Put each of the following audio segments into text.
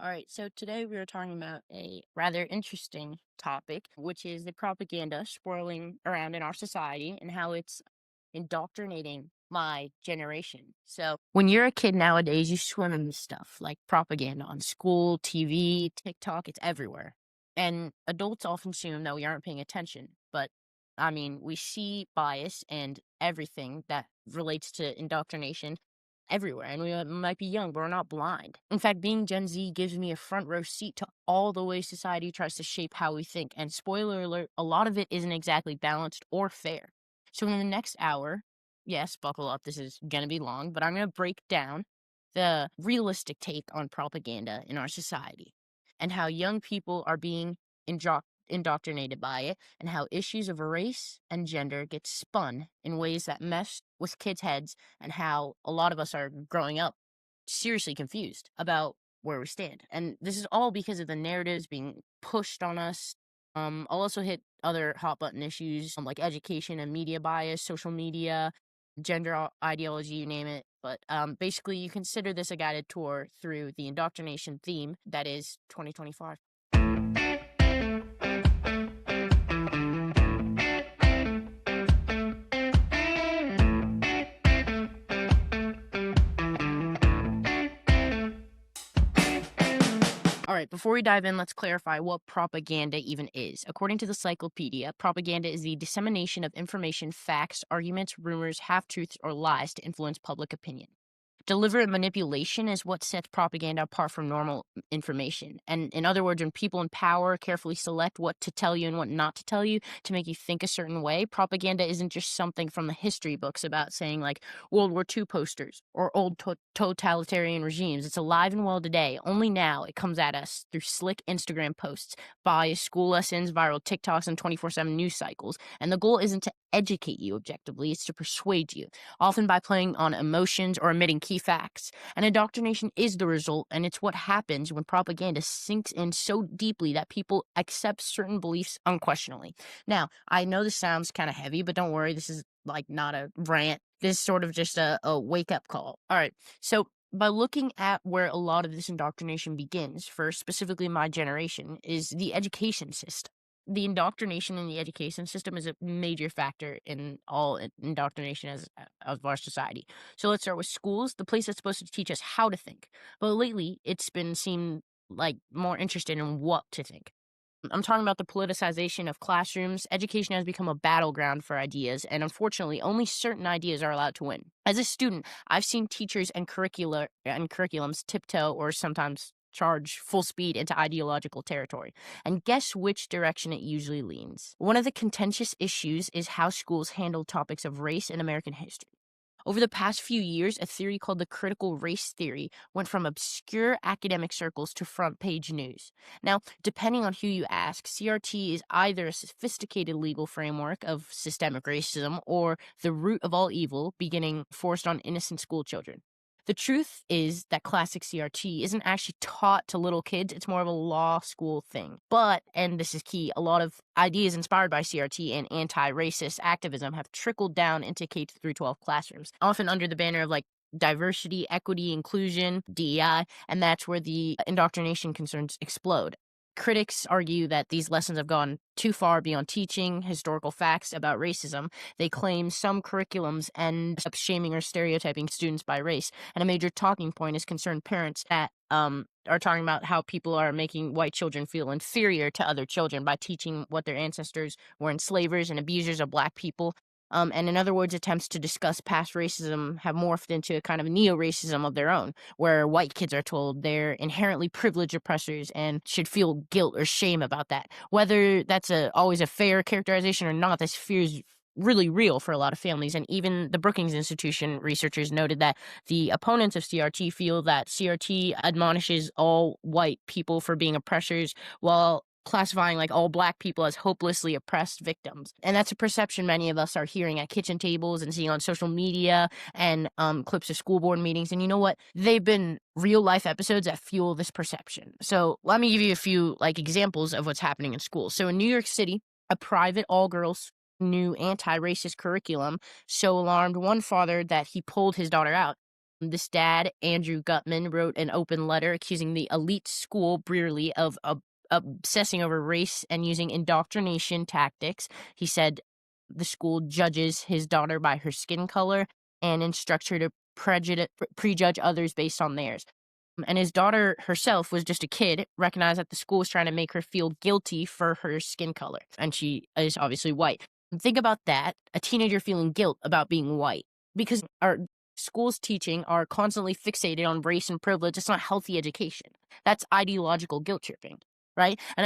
All right, so today we are talking about a rather interesting topic, which is the propaganda swirling around in our society and how it's indoctrinating my generation. So, when you're a kid nowadays, you swim in this stuff like propaganda on school, TV, TikTok, it's everywhere. And adults often assume that we aren't paying attention. But I mean, we see bias and everything that relates to indoctrination everywhere. And we might be young, but we're not blind. In fact, being Gen Z gives me a front row seat to all the ways society tries to shape how we think. And spoiler alert, a lot of it isn't exactly balanced or fair. So, in the next hour, yes, buckle up, this is going to be long, but I'm going to break down the realistic take on propaganda in our society and how young people are being indoctrinated by it, and how issues of race and gender get spun in ways that mess with kids' heads, and how a lot of us are growing up seriously confused about where we stand. And this is all because of the narratives being pushed on us. I'll also hit other hot button issues like education and media bias, social media, gender ideology, you name it. But basically, you consider this a guided tour through the indoctrination theme that is 2025. All right, before we dive in, let's clarify what propaganda even is. According to the Cyclopedia, propaganda is the dissemination of information, facts, arguments, rumors, half truths, or lies to influence public opinion. Deliberate manipulation is what sets propaganda apart from normal information. And in other words, when people in power carefully select what to tell you and what not to tell you to make you think a certain way, propaganda isn't just something from the history books about saying like World War II posters or old totalitarian regimes. It's alive and well today. Only now it comes at us through slick Instagram posts, bias, school lessons, viral TikToks, and 24/7 news cycles. And the goal isn't to educate you objectively, it's to persuade you, often by playing on emotions or omitting key facts. And indoctrination is the result, and it's what happens when propaganda sinks in so deeply that people accept certain beliefs unquestionably. Now, I know this sounds kind of heavy, but don't worry, this is like not a rant. This is sort of just a wake up call. All right. So, by looking at where a lot of this indoctrination begins, for specifically my generation, is the education system. The indoctrination in the education system is a major factor in all indoctrination of our society. So let's start with schools, the place that's supposed to teach us how to think. But lately, it's been seen like more interested in what to think. I'm talking about the politicization of classrooms. Education has become a battleground for ideas, and unfortunately, only certain ideas are allowed to win. As a student, I've seen teachers and curriculums tiptoe or sometimes charge full speed into ideological territory. And guess which direction it usually leans? One of the contentious issues is how schools handle topics of race in American history. Over the past few years, a theory called the critical race theory went from obscure academic circles to front page news. Now, depending on who you ask, CRT is either a sophisticated legal framework of systemic racism or the root of all evil beginning forced on innocent school children. The truth is that classic CRT isn't actually taught to little kids. It's more of a law school thing. But, and this is key, a lot of ideas inspired by CRT and anti-racist activism have trickled down into K through 12 classrooms, often under the banner of like diversity, equity, inclusion, DEI, and that's where the indoctrination concerns explode. Critics argue that these lessons have gone too far beyond teaching historical facts about racism. They claim some curriculums end up shaming or stereotyping students by race. And a major talking point is concerned parents that are talking about how people are making white children feel inferior to other children by teaching what their ancestors were enslavers and abusers of black people. And in other words, attempts to discuss past racism have morphed into a kind of neo-racism of their own, where white kids are told they're inherently privileged oppressors and should feel guilt or shame about that. Whether that's always a fair characterization or not, this fear is really real for a lot of families. And even the Brookings Institution researchers noted that the opponents of CRT feel that CRT admonishes all white people for being oppressors, while classifying like all black people as hopelessly oppressed victims. And that's a perception many of us are hearing at kitchen tables and seeing on social media and clips of school board meetings. And you know what? They've been real life episodes that fuel this perception. So let me give you a few like examples of what's happening in schools. So in New York City, a private all girls new anti-racist curriculum so alarmed one father that he pulled his daughter out. This dad, Andrew Gutman, wrote an open letter accusing the elite school Brearley of obsessing over race and using indoctrination tactics. He said the school judges his daughter by her skin color and instructs her to prejudge others based on theirs. And his daughter herself was just a kid, recognized that the school was trying to make her feel guilty for her skin color, and she is obviously white. Think about that, a teenager feeling guilt about being white, because our schools teaching are constantly fixated on race and privilege. It's not healthy education. That's ideological guilt tripping, right? And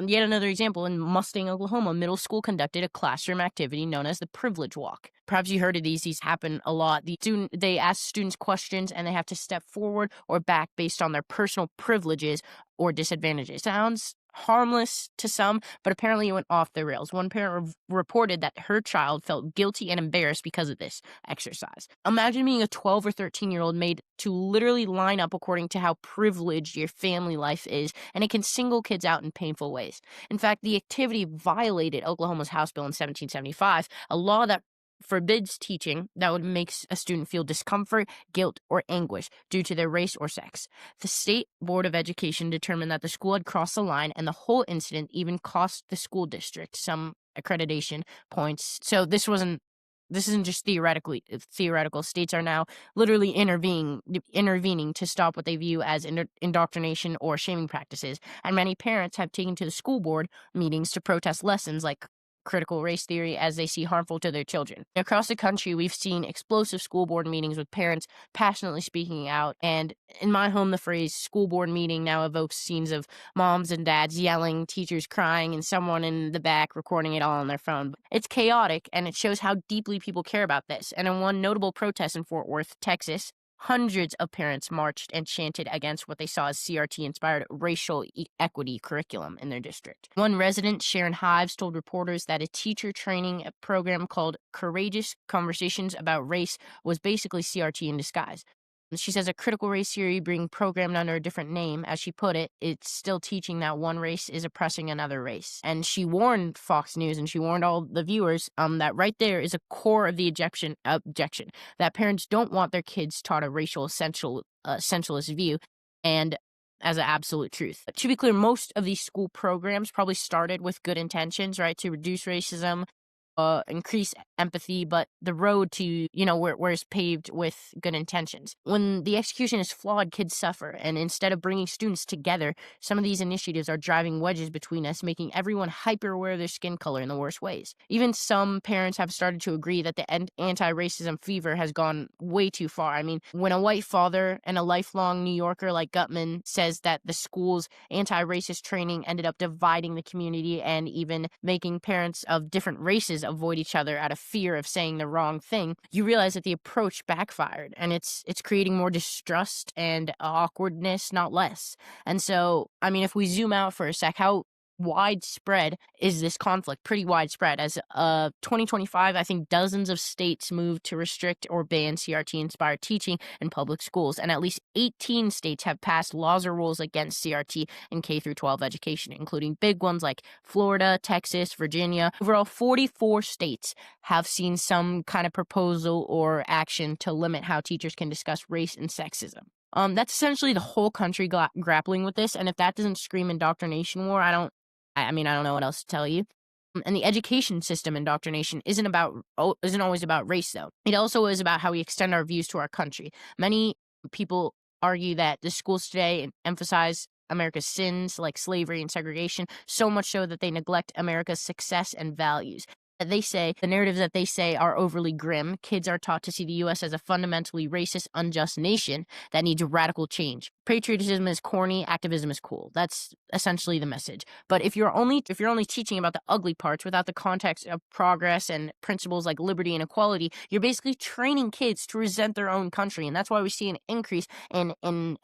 yet another example, in Mustang, Oklahoma, middle school conducted a classroom activity known as the privilege walk. Perhaps you heard of these. These happen a lot. They ask students questions and they have to step forward or back based on their personal privileges or disadvantages. Sounds harmless to some, but apparently it went off the rails. One parent reported that her child felt guilty and embarrassed because of this exercise. Imagine being a 12 or 13-year-old made to literally line up according to how privileged your family life is, and it can single kids out in painful ways. In fact, the activity violated Oklahoma's House Bill in 1775, a law that forbids teaching that would make a student feel discomfort, guilt, or anguish due to their race or sex. The State Board of Education determined that the school had crossed the line, and the whole incident even cost the school district some accreditation points. So this isn't just theoretical. States are now literally intervening to stop what they view as indoctrination or shaming practices, and many parents have taken to the school board meetings to protest lessons like critical race theory as they see harmful to their children. Across the country, we've seen explosive school board meetings with parents passionately speaking out, and in my home, the phrase school board meeting now evokes scenes of moms and dads yelling, teachers crying, and someone in the back recording it all on their phone. It's chaotic, and it shows how deeply people care about this. And in one notable protest in Fort Worth, Texas, hundreds of parents marched and chanted against what they saw as CRT-inspired racial equity curriculum in their district. One resident, Sharon Hives, told reporters that a teacher training program called Courageous Conversations About Race was basically CRT in disguise. She says a critical race theory being programmed under a different name, as she put it, it's still teaching that one race is oppressing another race. And she warned Fox News and she warned all the viewers that right there is a core of the objection that parents don't want their kids taught a racial essentialist view and as an absolute truth. To be clear, most of these school programs probably started with good intentions, right, to reduce racism, increase empathy, but the road to, where it's paved with good intentions. When the execution is flawed, kids suffer. And instead of bringing students together, some of these initiatives are driving wedges between us, making everyone hyper aware of their skin color in the worst ways. Even some parents have started to agree that the anti-racism fever has gone way too far. I mean, when a white father and a lifelong New Yorker like Gutman says that the school's anti-racist training ended up dividing the community and even making parents of different races avoid each other out of fear of saying the wrong thing, you realize that the approach backfired, and it's creating more distrust and awkwardness, not less. And so, I mean, if we zoom out for a sec, how widespread is this conflict? Pretty widespread. As 2025, I think dozens of states moved to restrict or ban CRT-inspired teaching in public schools, and at least 18 states have passed laws or rules against CRT in K through 12 education, including big ones like Florida, Texas, Virginia. Overall, 44 states have seen some kind of proposal or action to limit how teachers can discuss race and sexism. That's essentially the whole country grappling with this, and if that doesn't scream indoctrination war, I mean, I don't know what else to tell you. And the education system indoctrination isn't always about race, though. It also is about how we extend our views to our country. Many people argue that the schools today emphasize America's sins like slavery and segregation, so much so that they neglect America's success and values. The narratives that they say are overly grim. Kids are taught to see the U.S. as a fundamentally racist, unjust nation that needs radical change. Patriotism is corny, activism is cool. That's essentially the message. But if you're only teaching about the ugly parts without the context of progress and principles like liberty and equality, you're basically training kids to resent their own country, and that's why we see an increase in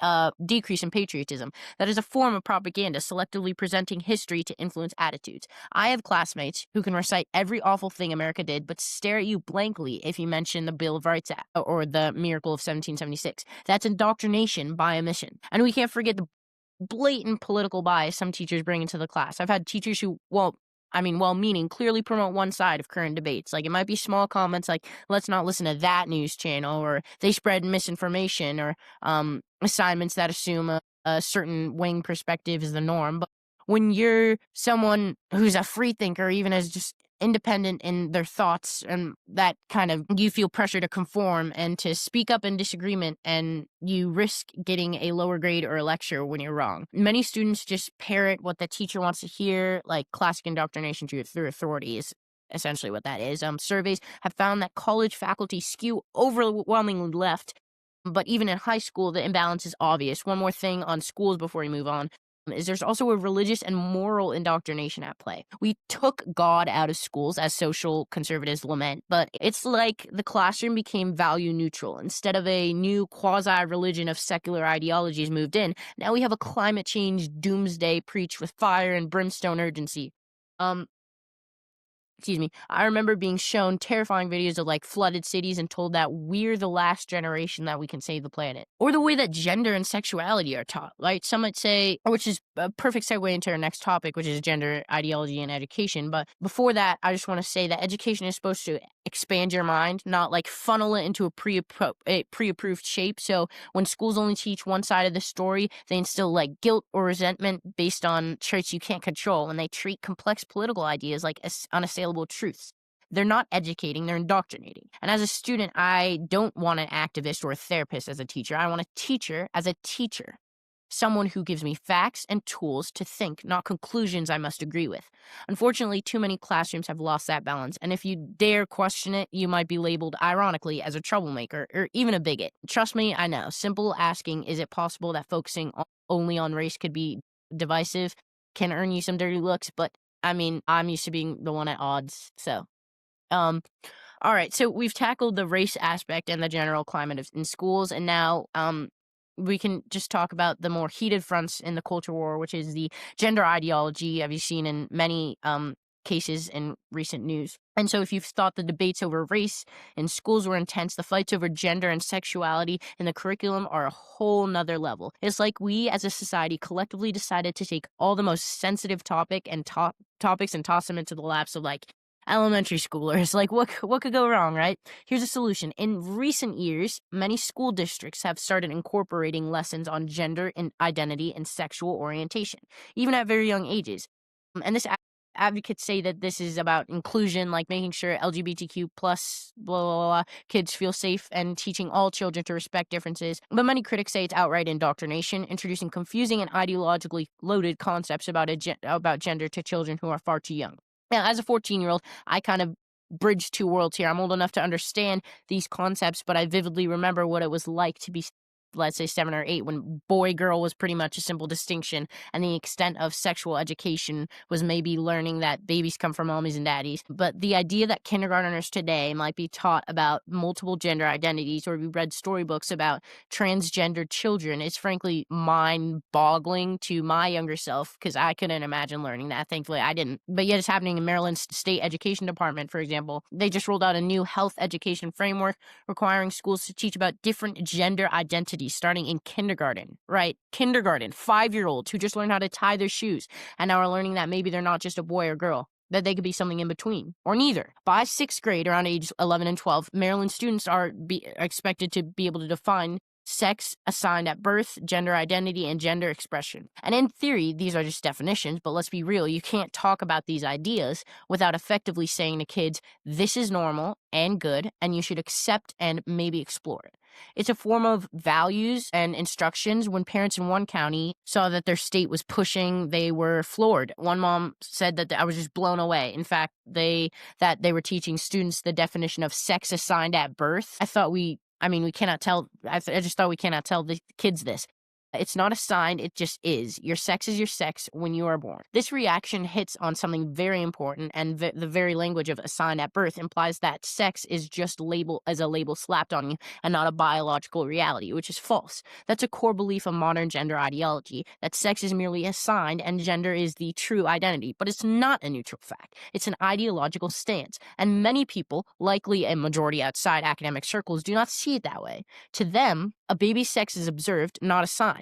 decrease in patriotism. That is a form of propaganda, selectively presenting history to influence attitudes. I have classmates who can recite every awful thing America did, but stare at you blankly if you mention the Bill of Rights Act or the Miracle of 1776. That's indoctrination by omission. And we can't forget the blatant political bias some teachers bring into the class. I've had teachers who, well-meaning, clearly promote one side of current debates. Like, it might be small comments like, let's not listen to that news channel, or they spread misinformation, or assignments that assume a certain wing perspective is the norm. But when you're someone who's a free thinker, even as just independent in their thoughts, and that kind of you feel pressure to conform and to speak up in disagreement, and you risk getting a lower grade or a lecture when you're wrong. Many students just parrot what the teacher wants to hear, like classic indoctrination through authority is essentially what that is. Surveys have found that college faculty skew overwhelmingly left, but even in high school, the imbalance is obvious. One more thing on schools before we move on is there's also a religious and moral indoctrination at play. We took God out of schools, as social conservatives lament, but it's like the classroom became value neutral. Instead of a new quasi-religion of secular ideologies moved in, now we have a climate change doomsday preached with fire and brimstone urgency. Um, I remember being shown terrifying videos of like flooded cities and told that we're the last generation that we can save the planet. Or the way that gender and sexuality are taught. Like some might say, which is a perfect segue into our next topic, which is gender ideology and education. But before that, I just want to say that education is supposed to expand your mind, not like funnel it into a pre-approved shape. So when schools only teach one side of the story, they instill like guilt or resentment based on traits you can't control, and they treat complex political ideas like unassailable truths. They're not educating, they're indoctrinating. And as a student, I don't want an activist or a therapist as a teacher. I want a teacher as a teacher. Someone who gives me facts and tools to think, not conclusions I must agree with. Unfortunately, too many classrooms have lost that balance, and if you dare question it, you might be labeled, ironically, as a troublemaker or even a bigot. Trust me, I know. Simple asking, is it possible that focusing only on race could be divisive, can earn you some dirty looks, but I'm used to being the one at odds, so. Um, all right, so we've tackled the race aspect and the general climate in schools, and now we can just talk about the more heated fronts in the culture war, which is the gender ideology, have you seen in many cases in recent news. And so if you've thought the debates over race in schools were intense, the fights over gender and sexuality in the curriculum are a whole nother level. It's like we as a society collectively decided to take all the most sensitive topics and toss them into the laps of like elementary schoolers. Like, what could go wrong, right? Here's a solution. In recent years, many school districts have started incorporating lessons on gender and identity and sexual orientation, even at very young ages. And this advocates say that this is about inclusion, like making sure LGBTQ plus blah, blah, blah, kids feel safe and teaching all children to respect differences. But many critics say it's outright indoctrination, introducing confusing and ideologically loaded concepts about gender to children who are far too young. Now, as a 14-year-old, I kind of bridge two worlds here. I'm old enough to understand these concepts, but I vividly remember what it was like to be, let's say, 7 or 8, when boy-girl was pretty much a simple distinction, and the extent of sexual education was maybe learning that babies come from mommies and daddies. But the idea that kindergarteners today might be taught about multiple gender identities or be read storybooks about transgender children is frankly mind-boggling to my younger self, because I couldn't imagine learning that. Thankfully, I didn't. But yet it's happening in Maryland's state education department, for example. They just rolled out a new health education framework requiring schools to teach about different gender identities starting in kindergarten, right? Kindergarten, 5-year-olds who just learned how to tie their shoes and now are learning that maybe they're not just a boy or girl, that they could be something in between, or neither. By 6th grade, around age 11 and 12, Maryland students are expected to be able to define sex assigned at birth, gender identity, and gender expression. And in theory, these are just definitions, but let's be real, you can't talk about these ideas without effectively saying to kids, this is normal and good, and you should accept and maybe explore it. It's a form of values and instructions. When parents in one county saw that their state was pushing, they were floored. One mom said that I was just blown away. In fact, they were teaching students the definition of sex assigned at birth. We cannot tell. I just thought we cannot tell the kids this. It's not assigned, it just is. Your sex is your sex when you are born. This reaction hits on something very important, and the very language of assigned at birth implies that sex is just a label slapped on you and not a biological reality, which is false. That's a core belief of modern gender ideology, that sex is merely assigned and gender is the true identity. But it's not a neutral fact. It's an ideological stance, and many people, likely a majority outside academic circles, do not see it that way. To them, a baby's sex is observed, not assigned.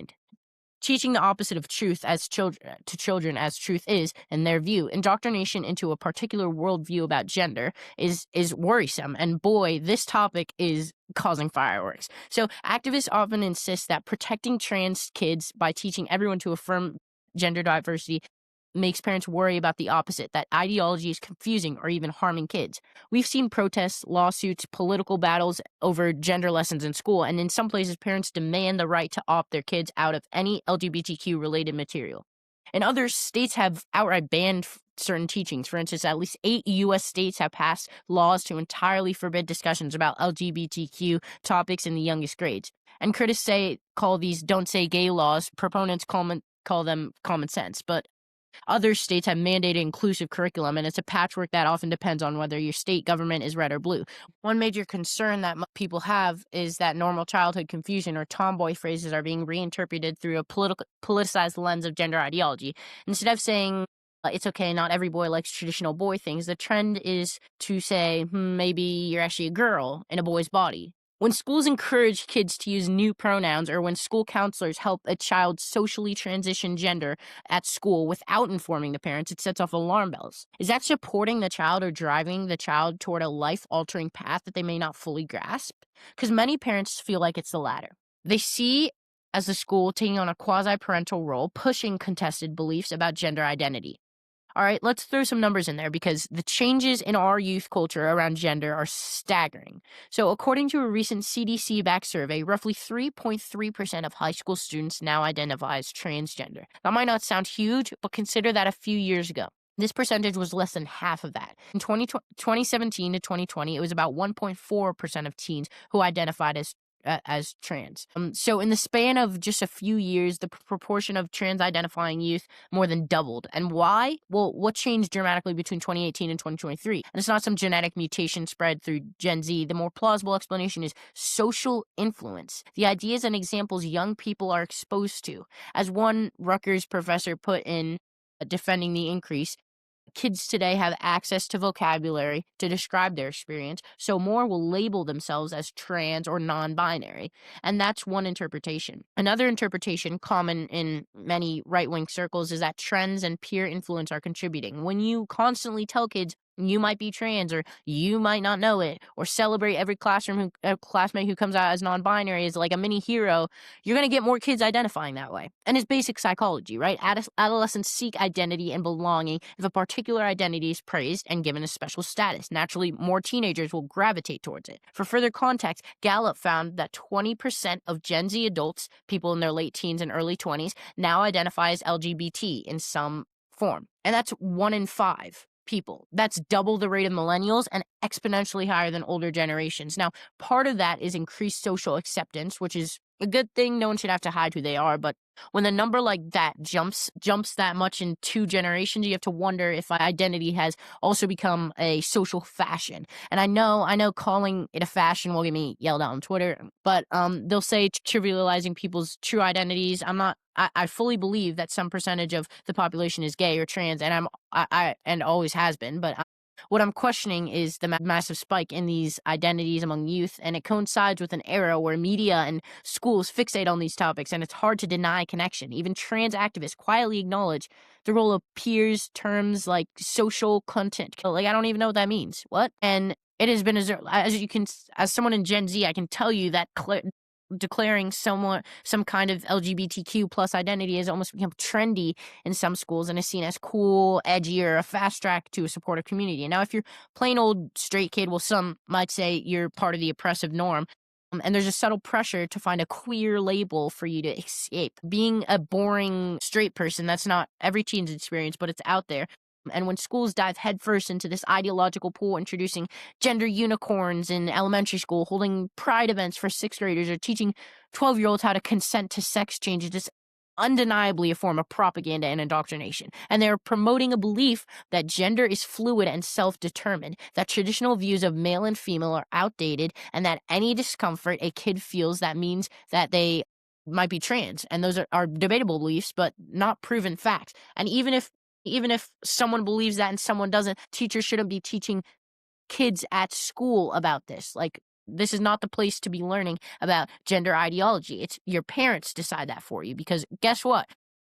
teaching the opposite of truth as children as truth is, in their view. Indoctrination into a particular worldview about gender is worrisome, and boy, this topic is causing fireworks. So activists often insist that protecting trans kids by teaching everyone to affirm gender diversity makes parents worry about the opposite, that ideology is confusing or even harming kids. We've seen protests, lawsuits, political battles over gender lessons in school, and in some places, parents demand the right to opt their kids out of any LGBTQ related material. In other states have outright banned certain teachings. For instance, at least 8 U.S. states have passed laws to entirely forbid discussions about LGBTQ topics in the youngest grades. And critics call these "don't say gay" laws. Proponents call them common sense. But other states have mandated inclusive curriculum, and it's a patchwork that often depends on whether your state government is red or blue. One major concern that people have is that normal childhood confusion or tomboy phrases are being reinterpreted through a politicized lens of gender ideology. Instead of saying, it's okay, not every boy likes traditional boy things, the trend is to say, maybe you're actually a girl in a boy's body. When schools encourage kids to use new pronouns, or when school counselors help a child socially transition gender at school without informing the parents, it sets off alarm bells. Is that supporting the child or driving the child toward a life-altering path that they may not fully grasp? Because many parents feel like it's the latter. They see as the school taking on a quasi-parental role, pushing contested beliefs about gender identity. All right, let's throw some numbers in there because the changes in our youth culture around gender are staggering. So, according to a recent CDC-backed survey, roughly 3.3% of high school students now identify as transgender. That might not sound huge, but consider that a few years ago, this percentage was less than half of that. In 2017 to 2020, it was about 1.4% of teens who identified as trans. So in the span of just a few years, the proportion of trans-identifying youth more than doubled. And why? Well, what changed dramatically between 2018 and 2023? And it's not some genetic mutation spread through Gen Z. The more plausible explanation is social influence. The ideas and examples young people are exposed to. As one Rutgers professor put in defending the increase, kids today have access to vocabulary to describe their experience, so more will label themselves as trans or non-binary, and that's one interpretation. Another interpretation, common in many right-wing circles, is that trends and peer influence are contributing. When you constantly tell kids you might be trans or you might not know it, or celebrate every classmate who comes out as non-binary as like a mini hero, you're going to get more kids identifying that way. And it's basic psychology, right? Adolescents seek identity and belonging. If a particular identity is praised and given a special status, naturally more teenagers will gravitate towards it. For further context, Gallup found that 20% of Gen Z adults, people in their late teens and early 20s, now identify as LGBT in some form. And that's 1 in 5 people. That's double the rate of millennials and exponentially higher than older generations. Now, part of that is increased social acceptance, which is a good thing. No one should have to hide who they are, but when a number like that jumps that much in 2 generations, you have to wonder if identity has also become a social fashion. And I know calling it a fashion will get me yelled at on Twitter, but they'll say trivializing people's true identities. I fully believe that some percentage of the population is gay or trans, and I always has been, but what I'm questioning is the massive spike in these identities among youth, and it coincides with an era where media and schools fixate on these topics, and it's hard to deny connection. Even trans activists quietly acknowledge the role of peers, terms like social content. Like, I don't even know what that means. What? And it has been, as someone in Gen Z, I can tell you that declaring some kind of LGBTQ plus identity has almost become trendy in some schools and is seen as cool, edgy, or a fast track to a supportive community. Now, if you're plain old straight kid, well, some might say you're part of the oppressive norm. And there's a subtle pressure to find a queer label for you to escape. Being a boring straight person, that's not every teen's experience, but it's out there. And when schools dive headfirst into this ideological pool, introducing gender unicorns in elementary school, holding pride events for 6th graders, or teaching 12-year-olds how to consent to sex changes, it's undeniably a form of propaganda and indoctrination. And they're promoting a belief that gender is fluid and self-determined, that traditional views of male and female are outdated, and that any discomfort a kid feels that means that they might be trans. And those are debatable beliefs, but not proven facts. And even if someone believes that and someone doesn't, teachers shouldn't be teaching kids at school about this. Like, This is not the place to be learning about gender ideology. It's your parents decide that for you, because guess what?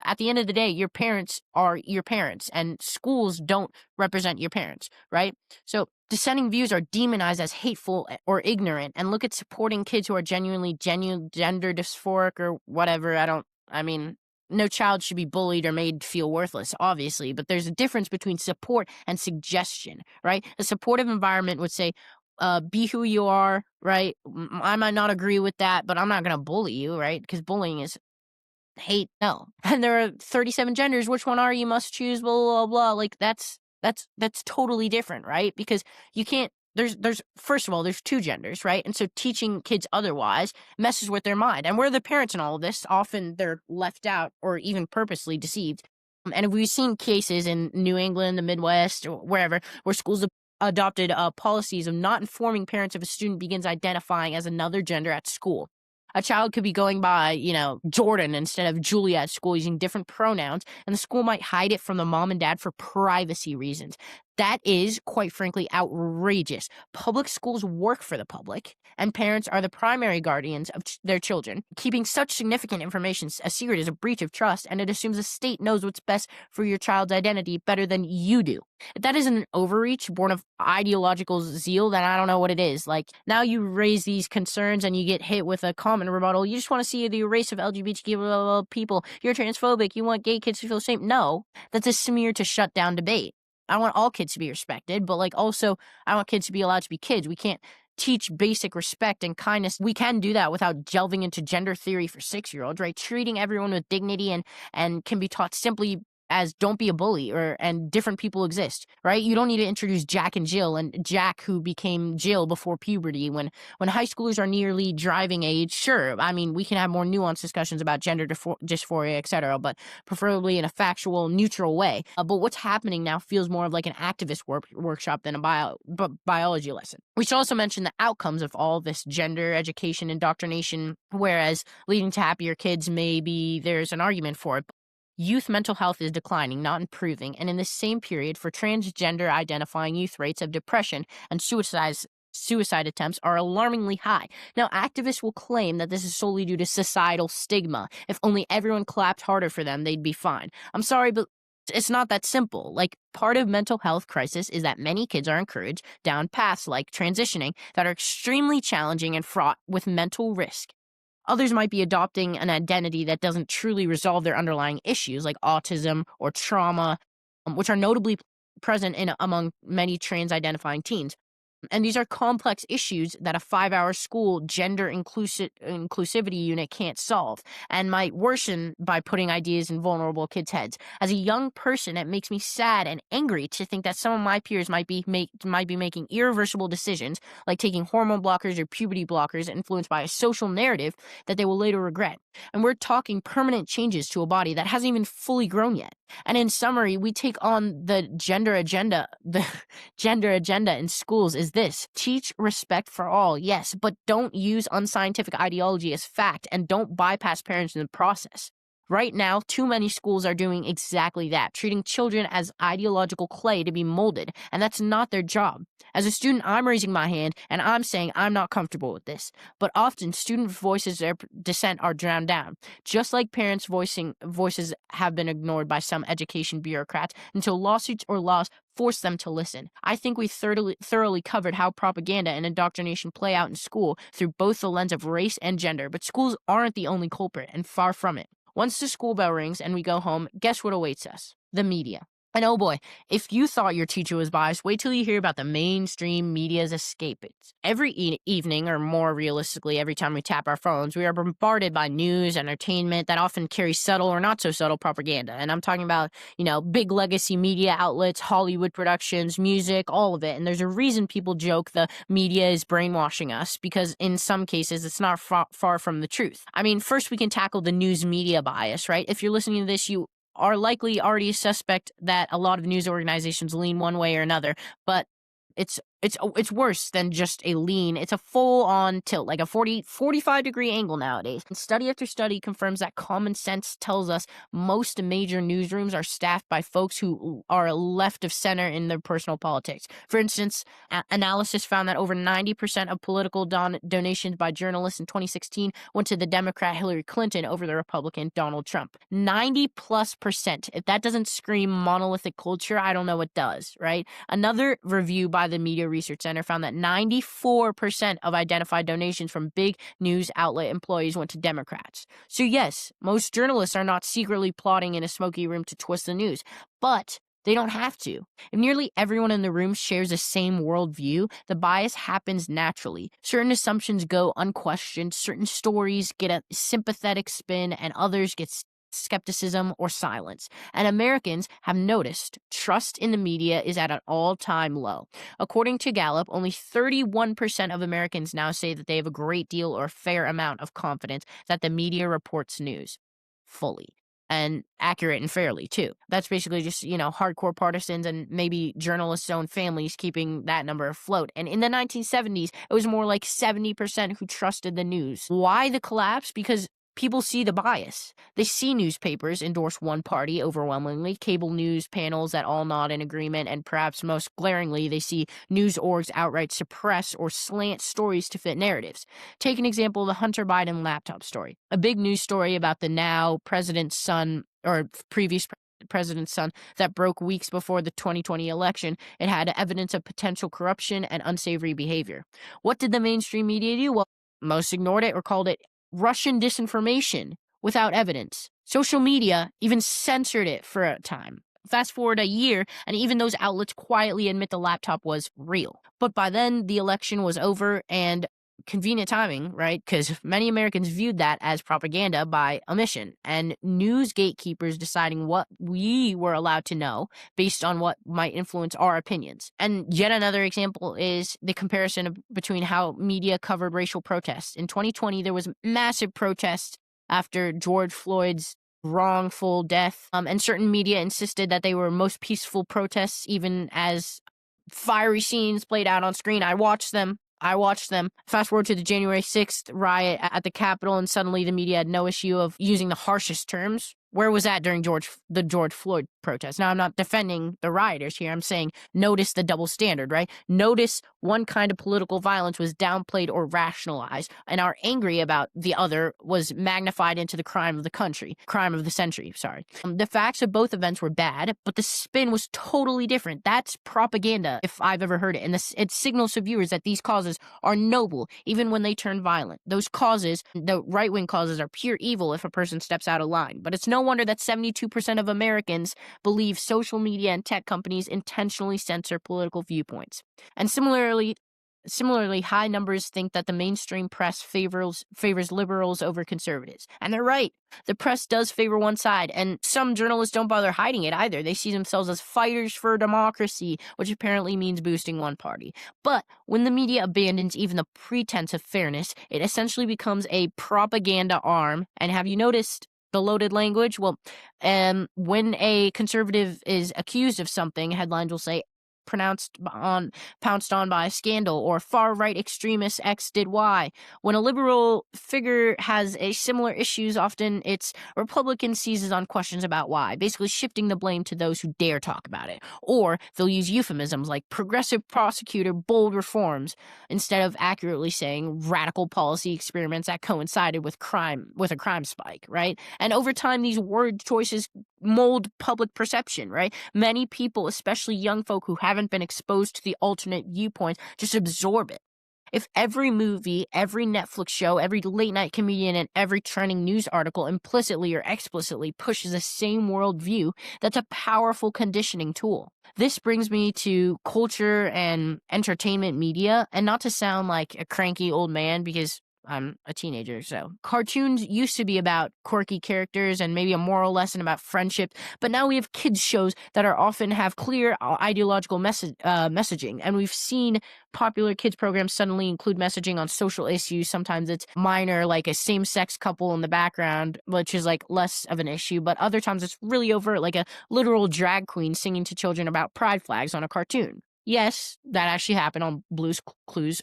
At the end of the day, your parents are your parents, and schools don't represent your parents, right? So dissenting views are demonized as hateful or ignorant. And look at supporting kids who are genuine gender dysphoric or whatever. I mean, no child should be bullied or made to feel worthless, obviously, but there's a difference between support and suggestion, right? A supportive environment would say, be who you are, right? I might not agree with that, but I'm not going to bully you, right? Because bullying is hate. No. And there are 37 genders. Which one are you? Must choose, blah, blah, blah. Like, that's totally different, right? Because you can't, there's first of all, there's two genders, right? And so teaching kids otherwise messes with their mind. And we're the parents in all of this. Often they're left out or even purposely deceived. And we've seen cases in New England, the Midwest, or wherever, where schools have adopted policies of not informing parents if a student begins identifying as another gender at school. A child could be going by, Jordan instead of Julia at school, using different pronouns, and the school might hide it from the mom and dad for privacy reasons. That is, quite frankly, outrageous. Public schools work for the public, and parents are the primary guardians of their children. Keeping such significant information a secret is a breach of trust, and it assumes the state knows what's best for your child's identity better than you do. If that isn't an overreach born of ideological zeal, then I don't know what it is. Like, now you raise these concerns and you get hit with a common rebuttal. You just want to see the erase of LGBTQ people. You're transphobic. You want gay kids to feel safe. No, that's a smear to shut down debate. I want all kids to be respected, but also I want kids to be allowed to be kids. We can't teach basic respect and kindness. We can do that without delving into gender theory for 6-year-olds, right? Treating everyone with dignity and can be taught simply as don't be a bully, and different people exist, right? You don't need to introduce Jack and Jill, and Jack who became Jill before puberty. When high schoolers are nearly driving age, sure, I mean, we can have more nuanced discussions about gender dysphoria, etc., but preferably in a factual, neutral way. But what's happening now feels more of like an activist workshop than a biology lesson. We should also mention the outcomes of all this gender education indoctrination, whereas leading to happier kids, maybe there's an argument for it. Youth mental health is declining, not improving, and in the same period, for transgender identifying youth, rates of depression and suicide attempts are alarmingly high. Now, activists will claim that this is solely due to societal stigma. If only everyone clapped harder for them, they'd be fine. I'm sorry, but it's not that simple. Like, part of mental health crisis is that many kids are encouraged down paths like transitioning that are extremely challenging and fraught with mental risk. Others might be adopting an identity that doesn't truly resolve their underlying issues, like autism or trauma, which are notably present among many trans-identifying teens. And these are complex issues that a 5-hour school gender inclusivity unit can't solve, and might worsen by putting ideas in vulnerable kids' heads. As a young person, it makes me sad and angry to think that some of my peers might be making irreversible decisions, like taking hormone blockers or puberty blockers influenced by a social narrative that they will later regret. And we're talking permanent changes to a body that hasn't even fully grown yet. And in summary, we take on the gender agenda. The gender agenda in schools is this: teach respect for all, yes, but don't use unscientific ideology as fact, and don't bypass parents in the process. Right now, too many schools are doing exactly that, treating children as ideological clay to be molded, and that's not their job. As a student, I'm raising my hand, and I'm saying I'm not comfortable with this. But often, student voices, their dissent, are drowned down. Just like parents' voices have been ignored by some education bureaucrats until lawsuits or laws force them to listen. I think we thoroughly covered how propaganda and indoctrination play out in school through both the lens of race and gender, but schools aren't the only culprit, and far from it. Once the school bell rings and we go home, guess what awaits us? The media. And oh boy, if you thought your teacher was biased, wait till you hear about the mainstream media's escapades. Every evening, or more realistically, every time we tap our phones, we are bombarded by news, entertainment that often carries subtle or not so subtle propaganda. And I'm talking about, big legacy media outlets, Hollywood productions, music, all of it. And there's a reason people joke the media is brainwashing us, because in some cases, it's not far from the truth. I mean, first we can tackle the news media bias, right? If you're listening to this, you are likely already suspect that a lot of news organizations lean one way or another, but it's it's worse than just a lean. It's a full-on tilt, like a 45-degree angle nowadays. And study after study confirms that common sense tells us most major newsrooms are staffed by folks who are left of center in their personal politics. For instance, analysis found that over 90% of political donations by journalists in 2016 went to the Democrat Hillary Clinton over the Republican Donald Trump. 90+%. If that doesn't scream monolithic culture, I don't know what does, right? Another review by the Media Research Center found that 94% of identified donations from big news outlet employees went to Democrats. So yes, most journalists are not secretly plotting in a smoky room to twist the news, but they don't have to. If nearly everyone in the room shares the same worldview, the bias happens naturally. Certain assumptions go unquestioned, certain stories get a sympathetic spin, and others get skepticism or silence. And Americans have noticed trust in the media is at an all-time low. According to Gallup, only 31% of Americans now say that they have a great deal or fair amount of confidence that the media reports news fully and accurate and fairly too. That's basically just, hardcore partisans and maybe journalists' own families keeping that number afloat. And in the 1970s, it was more like 70% who trusted the news. Why the collapse? Because people see the bias. They see newspapers endorse one party overwhelmingly, cable news panels that all nod in agreement, and perhaps most glaringly, they see news orgs outright suppress or slant stories to fit narratives. Take an example of the Hunter Biden laptop story, a big news story about the now president's son or previous president's son that broke weeks before the 2020 election. It had evidence of potential corruption and unsavory behavior. What did the mainstream media do? Well, most ignored it or called it Russian disinformation without evidence. Social media even censored it for a time. Fast forward a year, and even those outlets quietly admit the laptop was real. But by then, the election was over, and convenient timing, right? Because many Americans viewed that as propaganda by omission, and news gatekeepers deciding what we were allowed to know based on what might influence our opinions. And yet another example is the comparison between how media covered racial protests. In 2020, there was massive protests after George Floyd's wrongful death, and certain media insisted that they were most peaceful protests, even as fiery scenes played out on screen. I watched them. Fast forward to the January 6th riot at the Capitol, and suddenly the media had no issue of using the harshest terms. Where was that during the George Floyd protest? Now, I'm not defending the rioters here. I'm saying notice the double standard, right? Notice one kind of political violence was downplayed or rationalized, and our angry about the other was magnified into the crime of the century, sorry. The facts of both events were bad, but the spin was totally different. That's propaganda, if I've ever heard it, and it signals to viewers that these causes are noble, even when they turn violent. Those causes, the right-wing causes, are pure evil if a person steps out of line, but it's no wonder that 72% of Americans believe social media and tech companies intentionally censor political viewpoints. And similarly, high numbers think that the mainstream press favors liberals over conservatives. And they're right. The press does favor one side, and some journalists don't bother hiding it either. They see themselves as fighters for democracy, which apparently means boosting one party. But when the media abandons even the pretense of fairness, it essentially becomes a propaganda arm. And have you noticed the loaded language? Well, when a conservative is accused of something, headlines will say, pounced on by a scandal, or far-right extremist X did Y. When a liberal figure has a similar issues, often it's Republican seizes on questions about why, basically shifting the blame to those who dare talk about it. Or they'll use euphemisms like progressive prosecutor, bold reforms, instead of accurately saying radical policy experiments that coincided with a crime spike, right? And over time, these word choices mold public perception, right? Many people, especially young folk who haven't been exposed to the alternate viewpoints, just absorb it. If every movie, every Netflix show, every late night comedian, and every trending news article implicitly or explicitly pushes the same worldview, that's a powerful conditioning tool. This brings me to culture and entertainment media, and not to sound like a cranky old man because I'm a teenager, so cartoons used to be about quirky characters and maybe a moral lesson about friendship, but now we have kids shows that are often have clear ideological messaging, and we've seen popular kids programs suddenly include messaging on social issues. Sometimes it's minor, like a same-sex couple in the background, which is like less of an issue, but other times it's really overt, like a literal drag queen singing to children about pride flags on a cartoon. Yes, that actually happened on Blue's Clues,